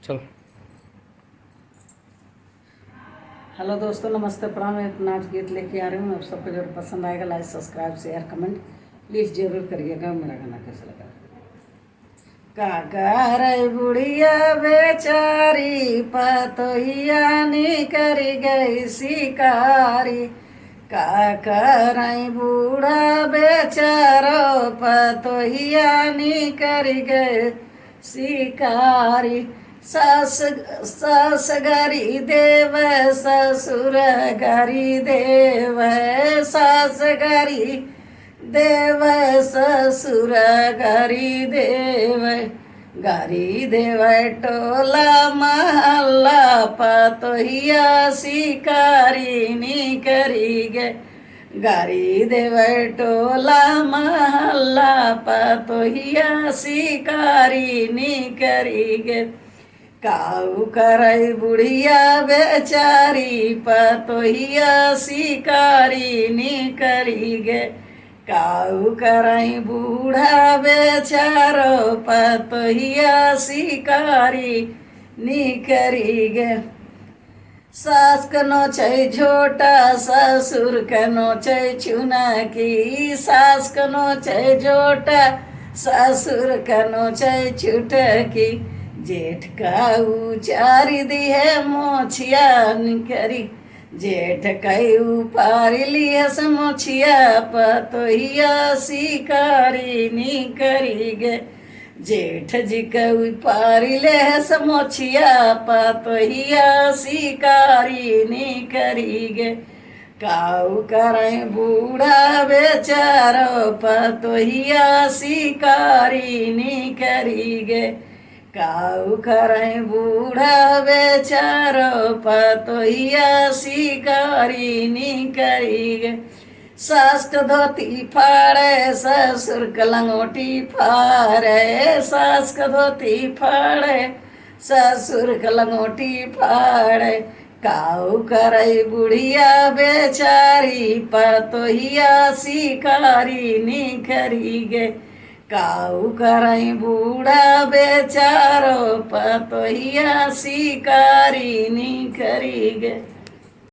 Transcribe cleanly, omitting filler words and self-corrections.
चलो। हेलो दोस्तों, नमस्ते, प्रणाम। एक नाच गीत लेके आ रही हूँ। आप सबको जरूर पसंद आएगा। Like, subscribe, share, comment please जरूर करिएगा। मेरा गाना कैसा लगा। काका रे बुढ़िया बेचारी पतोहिया नी करी गई शिकारी। काका रे बूढ़ा बेचारो पतोहिया नी करी गए शिकारी। सास सास गरी देव ससुर गरी देव, सास गरी देव ससुर गरी देव, गरी देव टोला महल्ला पतोहिया शिकारी नी करी गे। गारी देव टोला महल्ला पतोहिया शिकारी नी करी गे। काऊ करई बुढ़िया बेचारी पतोहिया शिकारी नी करी गे। काऊ करई बूढ़ा बेचारो पतोहिया शिकारी नी करी गे। सास कनो छै झोटा ससुर कनो छै चुनकी, सास कनो छै झोटा ससुर कनो छै छुटकी। जेठ काऊ चारी दिहे मोछिया निकरी, जेठ कऊ पारी लिहस मोछिया पतोहिया शिकारी नी करी गे। जेठ जी कऊ पारी लेहस मोछिया पतोहिया शिकारी नी करी गे। काऊ करे बूढ़ा बेचारो पतोहिया शिकारी नी करी गे। काऊ करे बूढ़ा बेचारो पतोहिया शिकारी नी करी गे। सास क धोती फाड़े ससुर क लंगोटी फाड़े, सास क धोती फाड़े ससुर क लंगोटी फाड़े। काऊ करई बुढ़िया बेचारी पतोहिया शिकारी नी करी गे। काऊ करई बूढ़ा बेचारो पतोहिया शिकारी नी करी गे।